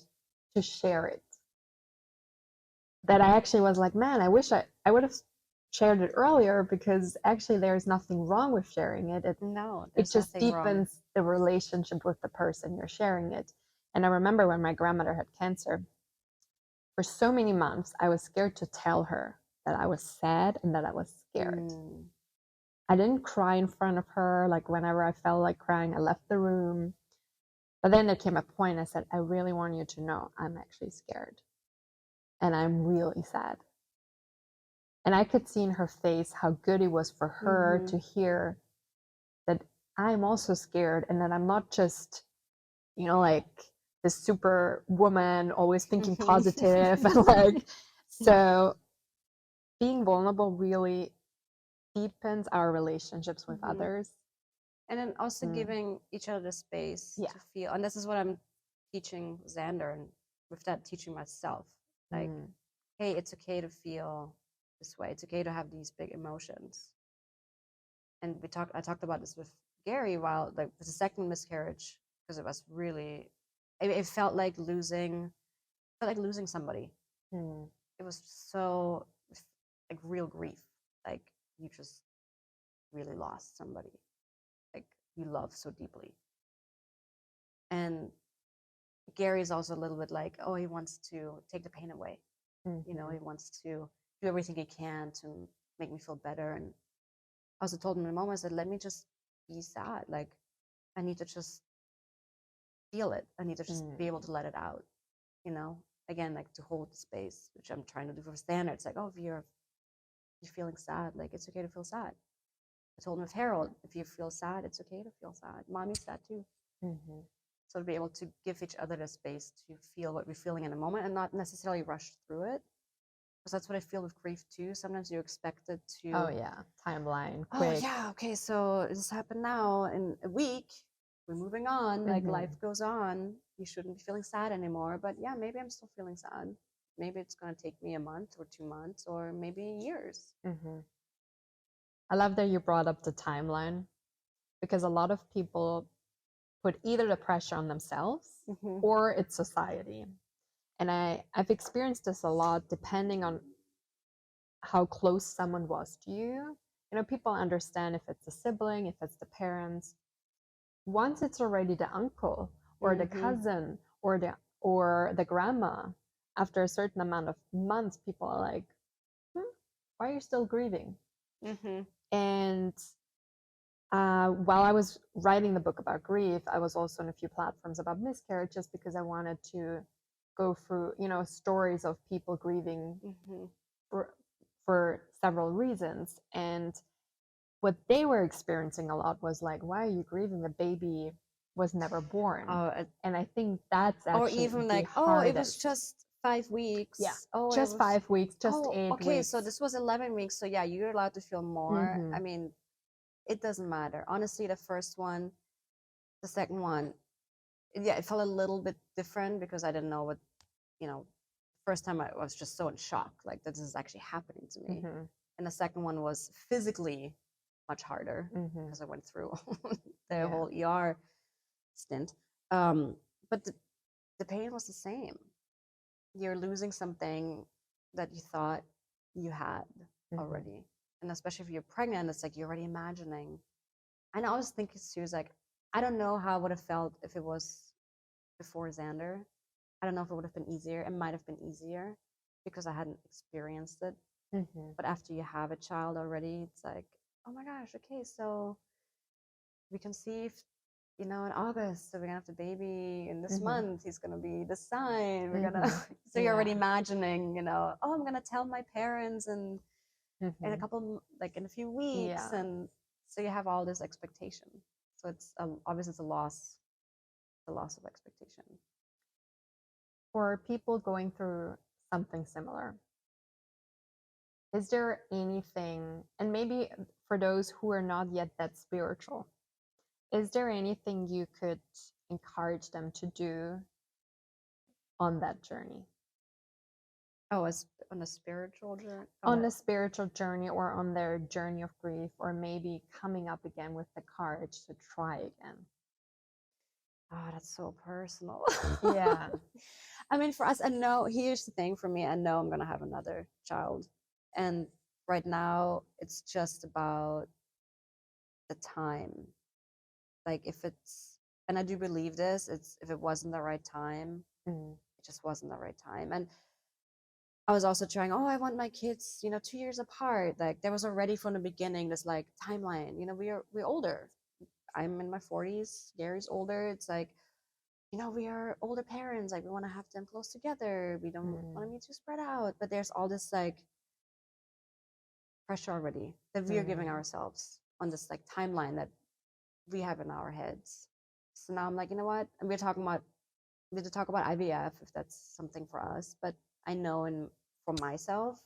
to share it that I actually was like, man, I wish I would have shared it earlier, because actually there's nothing wrong with sharing it. It just deepens the relationship with the person you're sharing it. And I remember when my grandmother had cancer, for so many months, I was scared to tell her that I was sad and that I was scared. I didn't cry in front of her. Like, whenever I felt like crying, I left the room. But then there came a point I said, I really want you to know I'm actually scared. And I'm really sad. And I could see in her face how good it was for her to hear that I'm also scared, and that I'm not just, like this super woman always thinking positive and like, so being vulnerable really deepens our relationships with Mhm. others. And then also Mm. giving each other the space Yeah. to feel. And this is what I'm teaching Xander, and with that, teaching myself. Like, Mm. hey, it's okay to feel this way. It's okay to have these big emotions. And I talked about this with Gary while like the second miscarriage, because it was really, it felt like losing somebody. Mm. It was so like real grief. Like you just really lost somebody like you love so deeply. And Gary is also a little bit like, oh, he wants to take the pain away. You know, Mhm. he wants to do everything he can to make me feel better. And I also told him in the moment, I said, let me just be sad. Like, I need to just feel it. I need to just be able Mm. to let it out, you know? Again, like to hold the space, which I'm trying to do for standards. Like, oh, if you're feeling sad, like it's okay to feel sad. I told him with Harold, if you feel sad, it's okay to feel sad. Mommy's sad too. Mhm. So to be able to give each other the space to feel what we're feeling in a moment and not necessarily rush through it. Because that's what I feel with grief too. Sometimes you expect it Oh to, yeah, timeline, oh quick. yeah, okay, so this happened now in a week. We're moving on, like life Mhm. goes on. You shouldn't be feeling sad anymore. But yeah, maybe I'm still feeling sad. Maybe it's gonna take me a month or 2 months or maybe years. Mhm. I love that you brought up the timeline, because a lot of people put either the pressure on themselves Mm-hmm. or it's society. And I've experienced this a lot depending on how close someone was to you. People understand if it's a sibling, if it's the parents. Once it's already the uncle or the Mm-hmm. cousin or the grandma, after a certain amount of months, people are like, why are you still grieving? Mm-hmm. And while I was writing the book about grief, I was also on a few platforms about miscarriages because I wanted to go through, stories of people grieving Mm-hmm. for, for several reasons. And what they were experiencing a lot was like, why are you grieving? The baby was never born. Oh, And I think that's or actually even the like, oh, it was hardest. just 5 weeks. Yeah, Oh, it just was, 5 weeks, just oh, eight okay, so weeks. this was 11 weeks. So yeah, you're allowed to feel more. Mm-hmm. I mean, it doesn't matter. Honestly, the first one, the second one, yeah, it felt a little bit different because I didn't know what, you know, first time I was just so in shock, like that this is actually happening to me. Mm-hmm. And the second one was physically much harder Mm-hmm. because I went through the Yeah. whole ER stint. But the pain was the same. You're losing something that you thought you had Mm-hmm. already. And especially if you're pregnant, it's like you're already imagining. And I was thinking too, is like, I don't know how I would have felt if it was before Xander. I don't know if it would have been easier. It might have been easier because I hadn't experienced it. Mm-hmm. But after you have a child already, it's like, oh my gosh, okay, so we conceived, in August, so we're gonna have the baby in this Mm-hmm. month. He's gonna be this sign. We're gonna, Mm-hmm. so you're already Yeah. imagining, oh, I'm gonna tell my parents and in a Mm-hmm. couple, like in a few weeks, Yeah. and so you have all this expectation. So it's obviously it's a loss of expectation. For people going through something similar, is there anything, and maybe for those who are not yet that spiritual, is there anything you could encourage them to do on that journey? Oh, as on a spiritual journey. On Oh, a spiritual journey or on their journey of grief, or maybe coming up again with the courage to try again? oh, that's so personal. Yeah. I mean, for us, I know, here's the thing for me, I know I'm going to have another child. And right now, it's just about the time. Like, if it's, and I do believe this, it's if it wasn't the right time, Mm. it just wasn't the right time. And I was also trying, oh, I want my kids, 2 years apart. Like, there was already from the beginning this like timeline, we're older. I'm in my 40s, Gary's older. It's like, we are older parents. Like we want to have them close together. We don't want to Mm. be too spread out. But there's all this like pressure already that we are giving Mm. ourselves on this like timeline that we have in our heads. So now I'm like, you know what? And we had to talk about IVF if that's something for us. But I know for myself,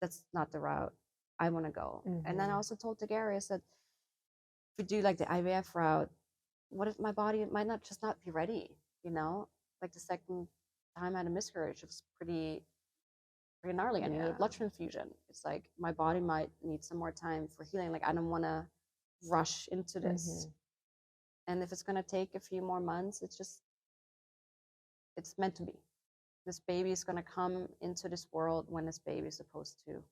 that's not the route I want to go. And then I also told Gary, I said, if we do like the IVF route, what if my body might not be ready? You know, like the second time I had a miscarriage, it was pretty gnarly. I needed a blood transfusion. It's like my body might need some more time for healing. Like I don't want to rush into this. And if it's going to take a few more months, it's meant to be. This baby is going to come into this world when this baby is supposed to,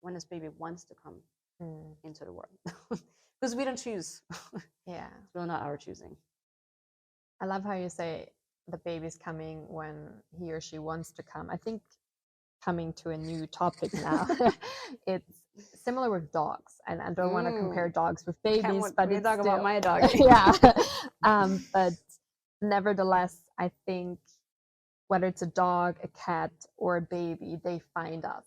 when this baby wants to come into the world. Because we don't choose. Yeah. It's really not our choosing. I love how you say the baby's coming when he or she wants to come. I think coming to a new topic now, it's similar with dogs. And I don't want to compare dogs with babies, but we it's talk still, about my dog. yeah. But nevertheless, I think whether it's a dog, a cat, or a baby, they find us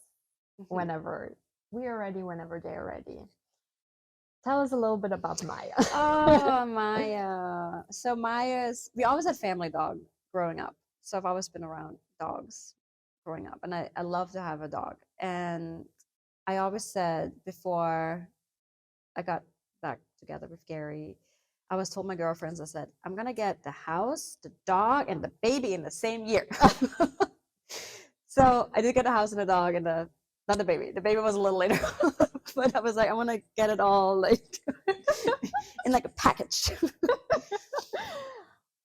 whenever we are ready, whenever they're ready. Tell us a little bit about Maya. Oh, Maya. So we always had family dog growing up. So I've always been around dogs growing up. And I love to have a dog. And I always said before I got back together with Gary, I was told my girlfriends, I said, I'm going to get the house, the dog, and the baby in the same year. So I did get a house and a dog and not the baby. The baby was a little later. But I was like, I want to get it all like in like a package.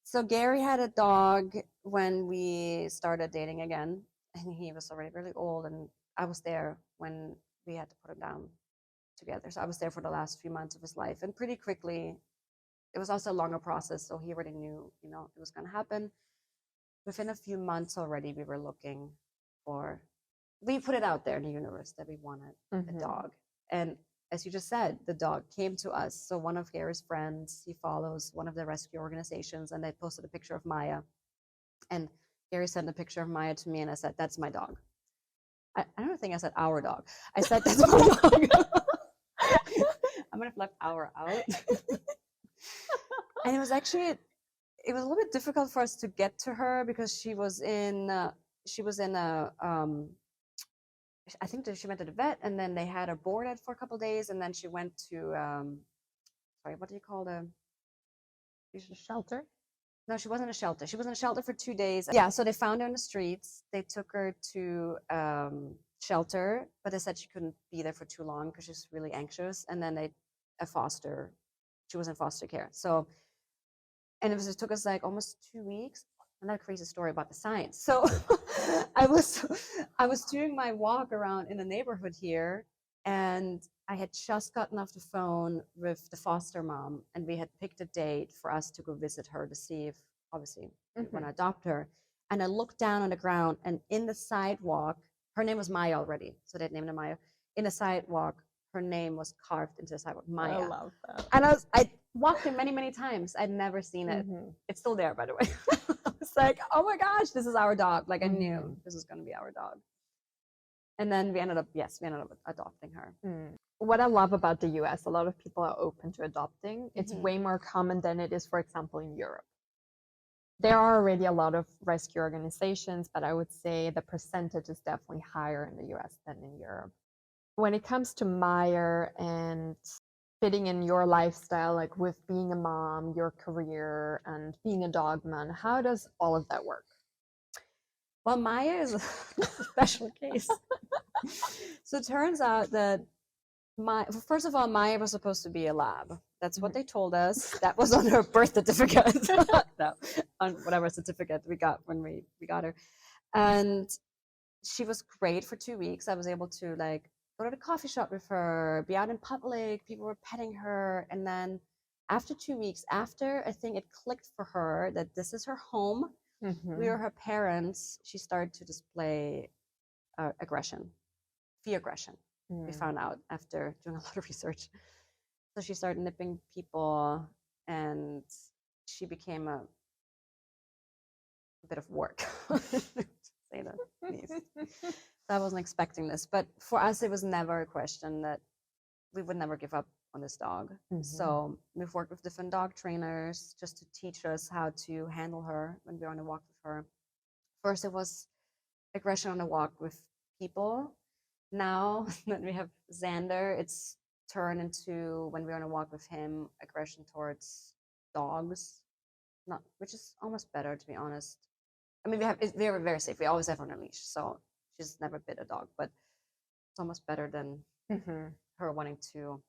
So Gary had a dog when we started dating again. And he was already really old. And I was there when we had to put him down together. So I was there for the last few months of his life. And pretty quickly, it was also a longer process. So he already knew, it was going to happen. Within a few months already, we put it out there in the universe that we wanted a dog. And as you just said, the dog came to us. So one of Gary's friends, he follows one of the rescue organizations, and they posted a picture of Maya. And Gary sent a picture of Maya to me, and I said, that's my dog. I don't think I said our dog. I said, that's my dog. I might have left our out. And it was a little bit difficult for us to get to her because she was in I think that she went to the vet, and then they had her boarded for a couple of days, and then she went to what do you call the shelter? No, she wasn't a shelter. She was in a shelter for 2 days. Yeah, so they found her in the streets. They took her to shelter, but they said she couldn't be there for too long because she was really anxious. And then she was in foster care. So, and it took us like almost 2 weeks. Another crazy story about the science. So I was doing my walk around in the neighborhood here, and I had just gotten off the phone with the foster mom, and we had picked a date for us to go visit her to see if, obviously, we want to adopt her. And I looked down on the ground, and in the sidewalk, her name was Maya already, so they'd named her Maya. In the sidewalk, her name was carved into the sidewalk, Maya. I love that. And I walked it many, many times. I'd never seen it. It's still there, by the way. I was like, oh my gosh, this is our dog. Like I knew this was going to be our dog. And then we ended up adopting her. What I love about the US, a lot of people are open to adopting. It's way more common than it is, for example, in Europe. There are already a lot of rescue organizations, but I would say the percentage is definitely higher in the US than in Europe. When it comes to Maya and fitting in your lifestyle, like with being a mom, your career, and being a dog man, how does all of that work? Well, Maya is a special case. So it turns out that first of all, Maya was supposed to be a lab. That's what they told us. That was on her birth certificate. No, on whatever certificate we got when we got her. And she was great for 2 weeks. I was able to like go to the coffee shop with her, be out in public, people were petting her. And then after 2 weeks, I think it clicked for her that this is her home. We were her parents. She started to display aggression, fear aggression. We found out after doing a lot of research. So she started nipping people, and she became a bit of work. Say that, please. So I wasn't expecting this, but for us, it was never a question that we would never give up on this dog. Mhm. So we've worked with different dog trainers just to teach us how to handle her when we're on a walk with her. First, it was aggression on a walk with people. Now that we have Xander, it's turned into, when we're on a walk with him, aggression towards dogs. Not, which is almost better, to be honest. I mean, it's very, very safe. We always have her on a leash, so she's never bit a dog, but it's almost better than her wanting to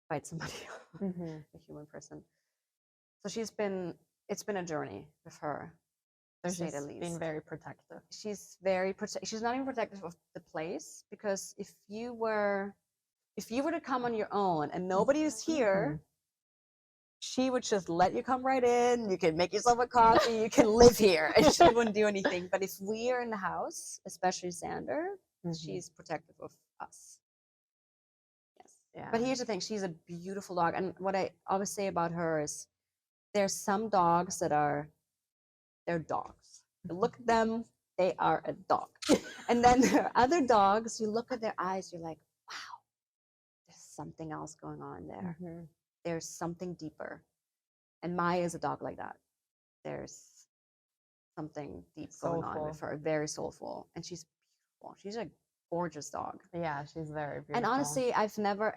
fight somebody, a human person. So it's been a journey with her, to say the least. Being very protective. She's she's not even protective of the place, because if you were to come on your own and nobody is here, she would just let you come right in. You can make yourself a coffee. You can live here, and she wouldn't do anything. But if we are in the house, especially Xander, she's protective of us. Yes. Yeah. But here's the thing: she's a beautiful dog, and what I always say about her is, there's some dogs that they're dogs. You look at them, they are a dog. And then there are other dogs, you look at their eyes, you're like, wow, there's something else going on there. There's something deeper. And Maya is a dog like that. There's something deep going on with her, very soulful. And she's beautiful. She's a gorgeous dog. Yeah, she's very beautiful. And honestly, I've never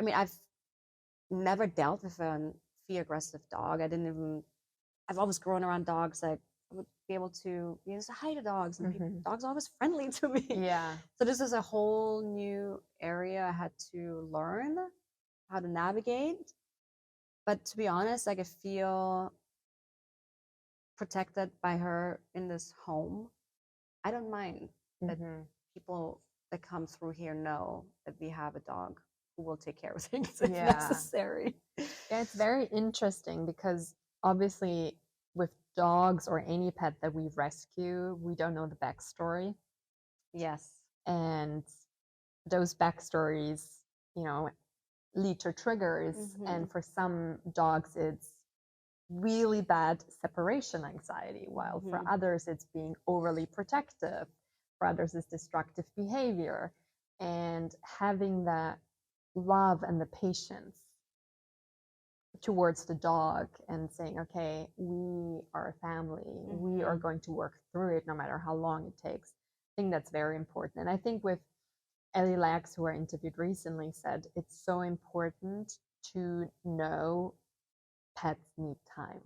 dealt with a fear-aggressive dog. I've always grown around dogs. Like, I would be able to say hi to dogs, and dogs are always friendly to me. Yeah. So this is a whole new area I had to learn how to navigate. But to be honest, like, I feel protected by her in this home. I don't mind that people that come through here know that we have a dog who will take care of things if necessary. Yeah, it's very interesting because obviously with dogs or any pet that we rescue, we don't know the backstory. Yes. And those backstories, lead to triggers. And for some dogs, it's really bad separation anxiety, while for others, it's being overly protective. For others, it's destructive behavior. And having that love and the patience towards the dog and saying, okay, we are a family. We are going to work through it no matter how long it takes. I think that's very important. And I think with Ellie Lax, who I interviewed recently, said it's so important to know pets need time.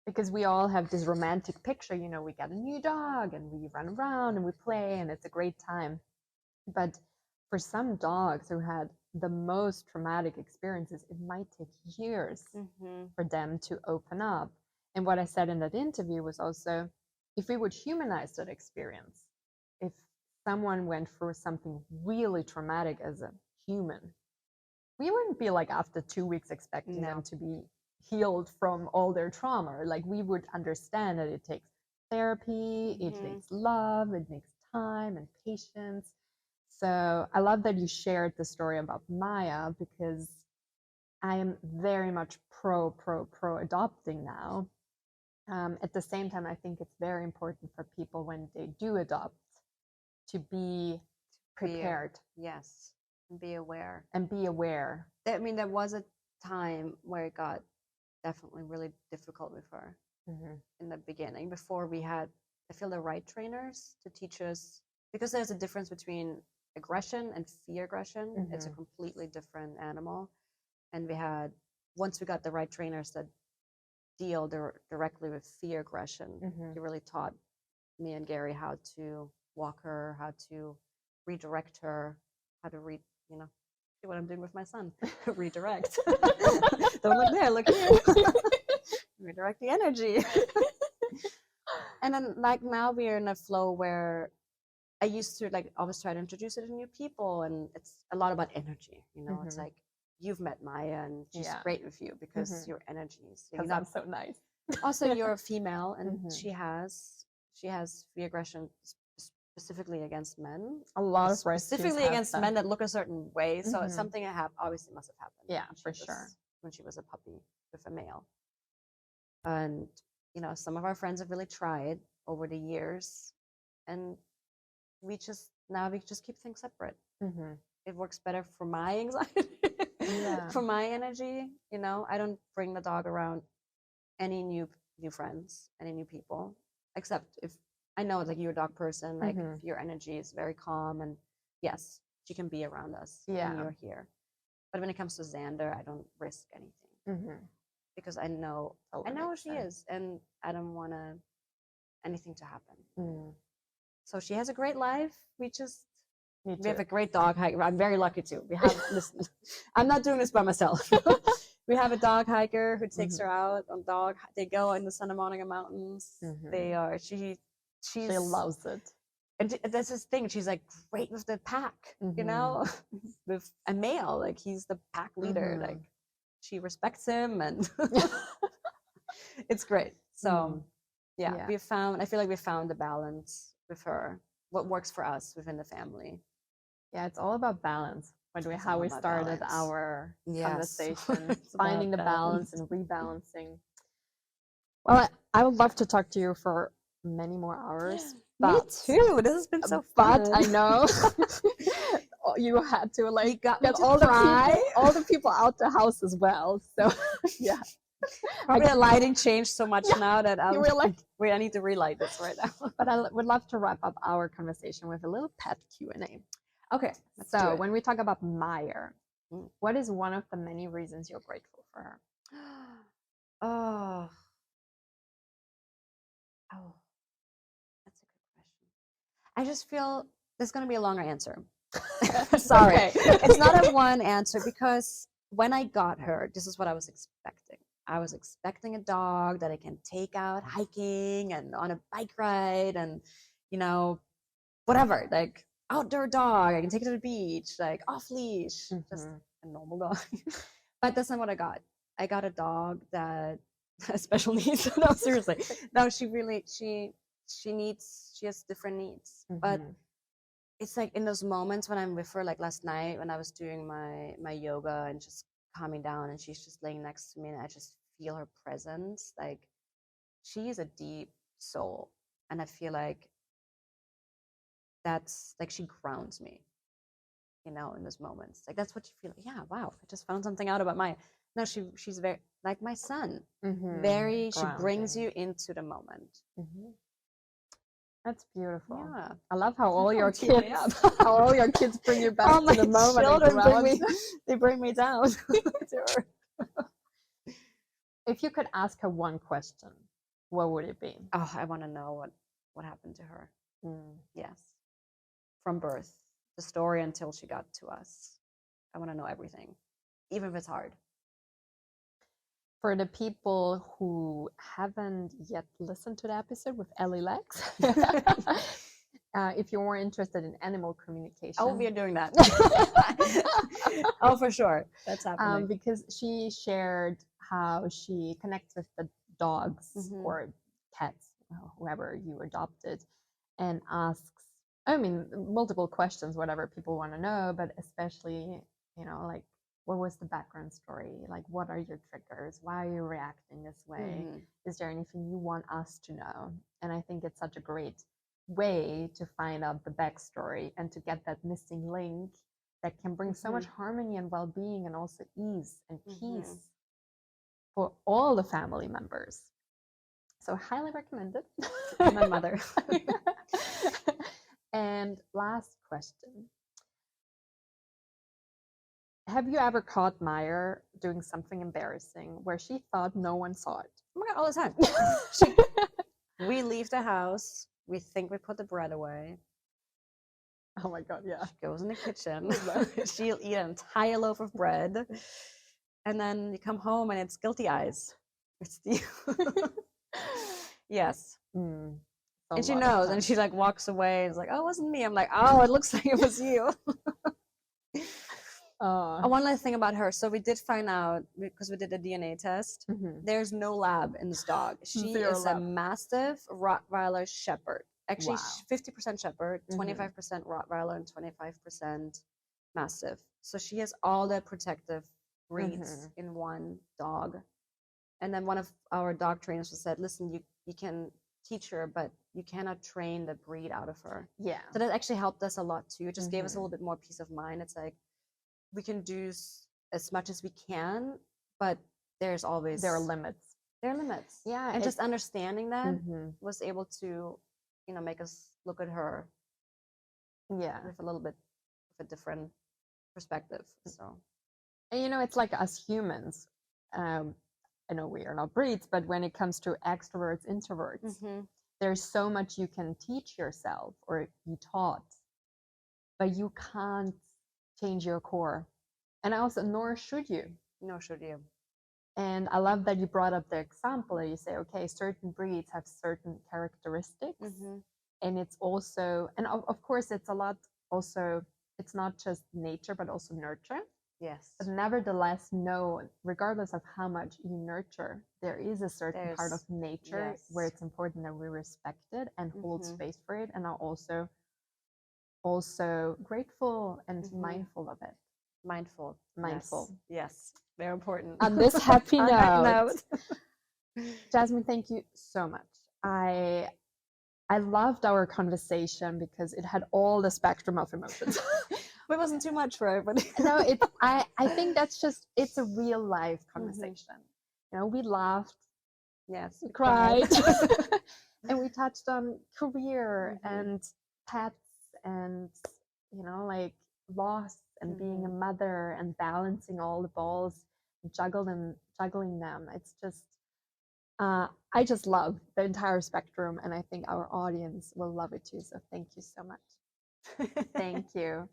Because we all have this romantic picture, we get a new dog and we run around and we play and it's a great time. But for some dogs who had the most traumatic experiences, it might take years for them to open up. And what I said in that interview was also, if we would humanize that experience, if someone went through something really traumatic as a human, we wouldn't be like after 2 weeks expecting them to be healed from all their trauma. Like, we would understand that it takes therapy, it takes love, it takes time and patience. So I love that you shared the story about Maya, because I am very much pro adopting now. At the same time, I think it's very important for people when they do adopt to be prepared. Yes. And be aware. I mean, there was a time where it got definitely really difficult with her in the beginning, before we had, I feel, the right trainers to teach us, because there's a difference between aggression and fear aggression. It's a completely different animal. And once we got the right trainers that deal directly with fear aggression, he really taught me and Gary how to walk her, how to redirect her, how to see what I'm doing with my son. Redirect. Don't look there, look here. Redirect the energy. And then, like, now we're in a flow where I used to, like, always try to introduce it to new people, and it's a lot about energy. It's like, you've met Maya and she's great with you because your energies. Because I'm so nice. Also, you're a female, and she has fear aggression specifically against men. A lot of specifically against men that look a certain way. So it's something that obviously must have happened. Yeah, for sure. When she was a puppy with a male. And some of our friends have really tried over the years, and we just keep things separate. It works better for my anxiety. Yeah. for my energy. You know, I don't bring the dog around any new friends, any new people, except if I know like you're a dog person, like Mhm. if your energy is very calm, and yes, she can be around us when Yeah. you're here. But when it comes to Xander, I don't risk anything Mhm. because I know Totally who makes she sense. is, and I don't want anything to happen. Mm. So she has a great life. Me We have too. a great dog hiker. I'm very lucky too. We have listen. I'm not doing this by myself. We have a dog hiker who takes Mhm. her out on dog. They go in the Santa Monica Mountains. Mhm. They are She she's loves it. and that's his thing. She's like great with the pack, you Mhm. know, with a male. Like he's the pack leader. Mhm. Like she respects him, and it's great. So Mm. yeah, Yeah. we found. I feel like we found the balance with her. What works for us within the family. Yeah, it's all about balance. It's How all we about started balance. our Yes, conversation, it's finding about the balance balance. and rebalancing. Well, I would love to talk to you for many more hours, Me but too. This has been so but fun. I know you had to like You got me get to cry. all the people out the house as well. So yeah, Probably the lighting changed so much Yeah, now that you were like. wait, I need to relight this right now. But I would love to wrap up our conversation with a little pet Q&A. Okay, let's do So it. when we talk about Meyer, Mm. what is one of the many reasons you're grateful for her? Oh, oh, that's a good question. I just feel there's going to be a longer answer. Sorry. Okay. It's not a one answer because when I got her, this is what I was expecting. I was expecting a dog that I can take out hiking and on a bike ride and, you know, whatever, like outdoor dog. I can take it to the beach, like off leash, just Mhm. a normal dog. But that's not what I got. I got a dog that has special needs. No, seriously. No, she has different needs. But Mhm. it's like in those moments when I'm with her, like last night when I was doing my yoga and just calming down, and she's just laying next to me, and I just feel her presence. Like she is a deep soul, and I feel like that's like she grounds me, you know, in those moments. Like that's what you feel like. Yeah, wow, I just found something out about my. No, she's very like my son. Mhm. Very, she brings you into the moment. Mhm. That's beautiful. Yeah. I love how all Don't your tear me kids, up. how all your kids bring you back All to my the moment and children bring ground. they bring me down. If you could ask her one question, what would it be? Oh, I want to know what happened to her. Mm. Yes, from birth, the story until she got to us. I want to know everything, even if it's hard. For the people who haven't yet listened to the episode with Ellie Lex, if you're more interested in animal communication, Oh, we are doing that. Oh, for sure, that's happening. because she shared how she connects with the dogs or cats, whoever you adopted, and asks, I mean, multiple questions, whatever people want to know, but especially, like, what was the background story? Like, what are your triggers? Why are you reacting this way? Is there anything you want us to know? And I think it's such a great way to find out the backstory and to get that missing link that can bring so much harmony and well-being and also ease and peace for all the family members. So highly recommended. My mother. And last question. Have you ever caught Meyer doing something embarrassing where she thought no one saw it? Oh my god, all the time. We leave the house, we think we put the bread away. Oh my god, yeah. She goes in the kitchen. She'll eat an entire loaf of bread. And then you come home and it's guilty eyes. It's the yes. And she knows, and she like walks away. It's like, oh, it wasn't me. I'm like, oh, it looks like it was you. One last thing about her. So we did find out because we did a DNA test. There's no lab in this dog. She is a mastiff Rottweiler Shepherd. Actually, 50% Shepherd, 25% Rottweiler, and 25% Mastiff. So she has all the protective breeds in one dog. And then one of our dog trainers said, listen, you can teach her, but you cannot train the breed out of her. Yeah. So that actually helped us a lot too. It just gave us a little bit more peace of mind. It's like we can do as much as we can, but there's always There are limits. there are limits. Yeah, And just understanding that Mhm. was able to, make us look at her Yeah. with a little bit of a different perspective. So And it's like us humans. I know we are not breeds, but when it comes to extroverts, introverts, there's so much you can teach yourself or be taught, but you can't change your core. And also, nor should you. no, should you? And I love that you brought up the example that you say, okay, certain breeds have certain characteristics. And it's also, and of course, it's a lot also, it's not just nature, but also nurture. Yes. But nevertheless, no, regardless of how much you nurture, there is a certain part of nature where it's important that we respect it and hold space for it, and are also grateful and mindful of it. Mindful. Mindful. Yes. Very important. On this happy On that note, note. Jasmin, thank you so much. I loved our conversation because it had all the spectrum of emotions. It wasn't too much for everybody. No, I think that's just, it's a real life conversation. We laughed, Yes, we cried, and we touched on career and pets and like loss and being a mother and balancing all the balls, juggling them. It's just I just love the entire spectrum, and I think our audience will love it too. So thank you so much. Thank you.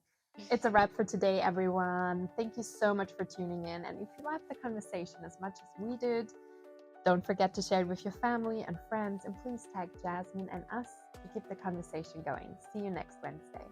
It's a wrap for today, everyone. Thank you so much for tuning in. And if you loved the conversation as much as we did, don't forget to share it with your family and friends. And please tag Jasmin and us to keep the conversation going. See you next Wednesday.